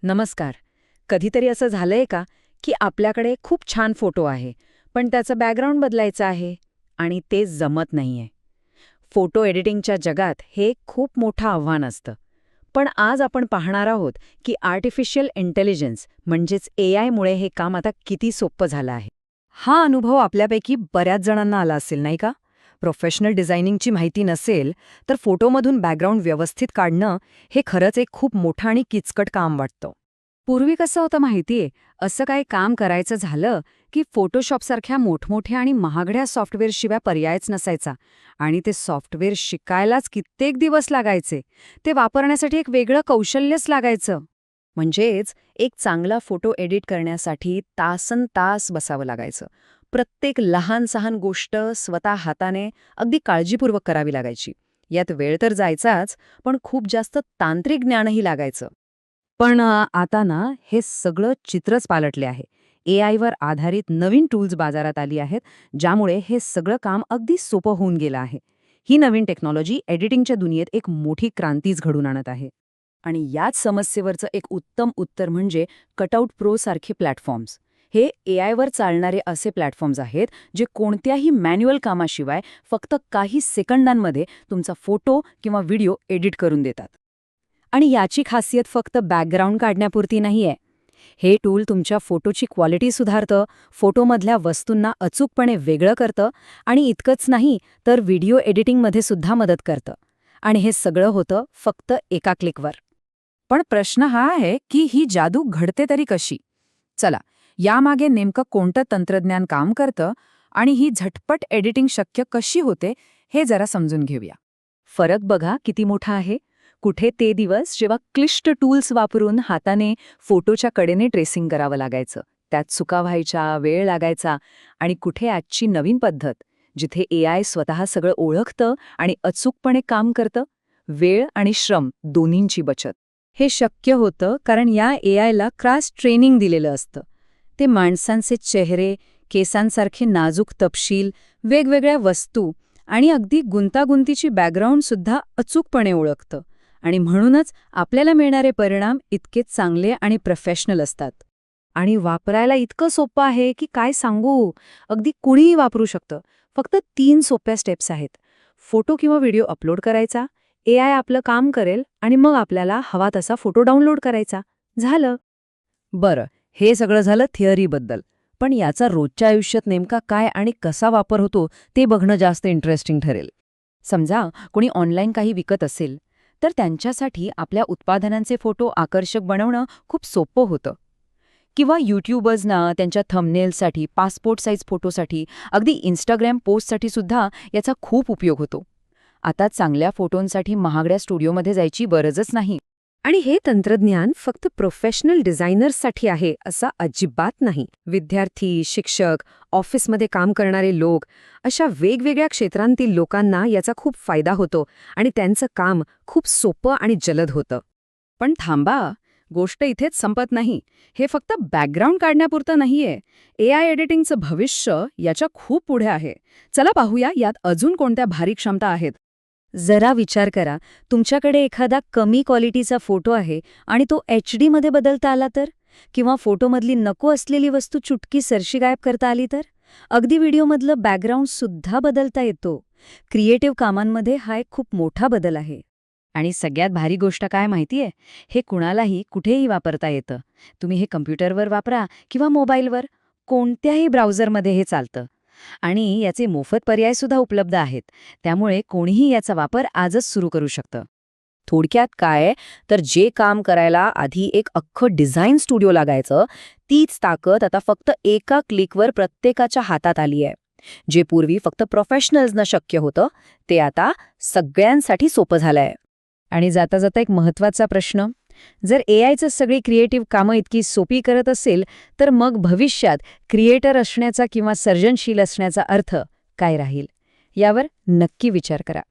नमस्कार. कधीतरी असं झालंय का की आपल्याकडे खूप छान फोटो आहे, पण त्याचं बॅकग्राऊंड बदलायचं आहे आणि ते जमत नाहीये. फोटो एडिटिंगच्या जगात हे खूप मोठं आव्हान असतं. पण आज आपण पाहणार आहोत की आर्टिफिशियल इंटेलिजन्स म्हणजेच एआयमुळे हे काम आता किती सोपं झालं आहे. हा अनुभव आपल्यापैकी बऱ्याच जणांना आला असेल नाही का? प्रोफेशनल डिझायनिंगची माहिती नसेल तर फोटोमधून बॅकग्राऊंड व्यवस्थित काढणं हे खरंच एक खूप मोठं आणि किचकट काम वाटतं. पूर्वी कसं होतं माहितीये, असं काही काम करायचं झालं की फोटोशॉपसारख्या मोठमोठ्या आणि महागड्या सॉफ्टवेअरशिवाय पर्यायच नसायचा आणि ते सॉफ्टवेअर शिकायलाच कित्येक दिवस लागायचे. ते वापरण्यासाठी एक वेगळं कौशल्यच लागायचं. म्हणजेच एक चांगला फोटो एडिट करण्यासाठी तासनतास बसावं लागायचं. प्रत्येक लहान-सहान गोष्ट स्वतः हाताने अगदी काळजीपूर्वक करावी लागायची. यात वेळ तर जायचाच, पण खूप जास्त तांत्रिक ज्ञानही लागायचं. पण आता ना हे सगळं चित्रच पालटले आहे. एआयवर आधारित नवीन टूल्स बाजारात आली आहेत, ज्यामुळे हे सगळं काम अगदी सोपं होऊन गेलं आहे. ही नवीन टेक्नॉलॉजी एडिटिंगच्या दुनियेत एक मोठी क्रांतीच घडून आणत आहे. आणि याच समस्येवरचं एक उत्तम उत्तर म्हणजे कटआउट प्रो सारखे प्लॅटफॉर्म्स. हे एआयवर चालणारे असे प्लॅटफॉर्म्स आहेत जे कोणत्याही मॅन्युअल कामाशिवाय फक्त काही सेकंदांमध्ये तुमचा फोटो किंवा व्हिडिओ एडिट करून देतात. आणि याची खासियत फक्त बॅकग्राऊंड काढण्यापुरती नाहीये. हे टूल तुमच्या फोटोची क्वालिटी सुधारतं, फोटोमधल्या वस्तूंना अचूकपणे वेगळं करतं आणि इतकंच नाही तर व्हिडिओ एडिटिंगमध्ये सुद्धा मदत करतं. आणि हे सगळं होतं फक्त एका क्लिकवर. पण प्रश्न हा आहे की ही जादू घडते तरी कशी? चला, यामागे नेमकं कोणतं तंत्रज्ञान काम करतं आणि ही झटपट एडिटिंग शक्य कशी होते हे जरा समजून घेऊया. फरक बघा किती मोठा आहे. कुठे ते दिवस जेव्हा क्लिष्ट टूल्स वापरून हाताने फोटोच्या कडेने ट्रेसिंग करावं लागायचं, त्यात चुका व्हायच्या, वेळ लागायचा, आणि कुठे आजची नवीन पद्धत जिथे एआय स्वतः सगळं ओळखतं आणि अचूकपणे काम करतं. वेळ आणि श्रम दोन्हींची बचत. हे शक्य होतं कारण या एआयला क्रॉस ट्रेनिंग दिलेलं असतं. ते माणसांचे चेहरे, केसांसारखे नाजूक तपशील, वेगवेगळ्या वस्तू आणि अगदी गुंतागुंतीची बॅकग्राऊंडसुद्धा अचूकपणे ओळखतं. आणि म्हणूनच आपल्याला मिळणारे परिणाम इतके चांगले आणि प्रोफेशनल असतात. आणि वापरायला इतकं सोपं आहे की काय सांगू, अगदी कुणीही वापरू शकतं. फक्त 3 सोप्या स्टेप्स आहेत. फोटो किंवा व्हिडिओ अपलोड करायचा, एआय आपलं काम करेल आणि मग आपल्याला हवा तसा फोटो डाउनलोड करायचा. झालं. बरं, हे सगळं झालं थिअरीबद्दल. पण याचा रोजच्या आयुष्यात नेमका काय आणि कसा वापर होतो ते बघणं जास्त इंटरेस्टिंग ठरेल. समजा कोणी ऑनलाईन काही विकत असेल, तर त्यांच्यासाठी आपल्या उत्पादनांचे फोटो आकर्षक बनवणं खूप सोपं होतं. किंवा यूट्यूबर्सना त्यांच्या थंबनेलसाठी, पासपोर्ट साईज फोटोसाठी, अगदी इंस्टाग्राम पोस्टसाठी सुद्धा याचा खूप उपयोग होतो. आता चांगल्या फोटोंसाठी महागड्या स्टुडिओमध्ये जायची गरजच नाही. आणि हे तंत्रज्ञान फक्त प्रोफेशनल डिझायनर्ससाठी आहे असं अजिबात नाही. विद्यार्थी, शिक्षक, ऑफिसमध्ये काम करणारे लोक, अशा वेगवेगळ्या क्षेत्रांतील लोकांना याचा खूप फायदा होतो आणि त्यांचं काम खूप सोपं आणि जलद होतं. पण थांबा, गोष्ट इथेच संपत नाही. हे फक्त बॅकग्राऊंड काढण्यापुरतं नाहीये. एआय एडिटिंगचं भविष्य याच्या खूप पुढे आहे. चला पाहूया यात अजून कोणत्या भारी क्षमता आहेत. जरा विचार करा, तुमच्याकडे एखादा कमी क्वालिटीचा फोटो आहे आणि तो HD मध्ये बदलता आला तर? किंवा फोटोमधली नको असलेली वस्तू चुटकी सरशी गायब करता आली तर? अगदी व्हिडिओमधलं बॅकग्राऊंड सुद्धा बदलता येतो. क्रिएटिव्ह कामांमध्ये हा एक खूप मोठा बदल आहे. आणि सगळ्यात भारी गोष्ट काय माहितीये? हे कुणालाही कुठेही वापरता येतं. तुम्ही हे कम्प्युटरवर वापरा किंवा मोबाईलवर, कोणत्याही ब्राउझरमध्ये हे चालतं. आणि याचे मोफत पर्यायसुद्धा उपलब्ध आहेत. त्यामुळे कोणीही याचा वापर आजच सुरू करू शकतं. थोडक्यात काय, तर जे काम करायला आधी एक अख्खं डिझाईन स्टुडिओ लागायचं, तीच ताकद आता फक्त एका क्लिकवर प्रत्येकाच्या हातात आली आहे. जे पूर्वी फक्त प्रोफेशनल्सना शक्य होतं, ते आता सगळ्यांसाठी सोपं झालंय. आणि जाता जाता एक महत्त्वाचा प्रश्न, जर एआयचं सगळी क्रिएटिव्ह कामं इतकी सोपी करत असेल, तर मग भविष्यात क्रिएटर असण्याचा किंवा सर्जनशील असण्याचा अर्थ काय राहील? यावर नक्की विचार करा.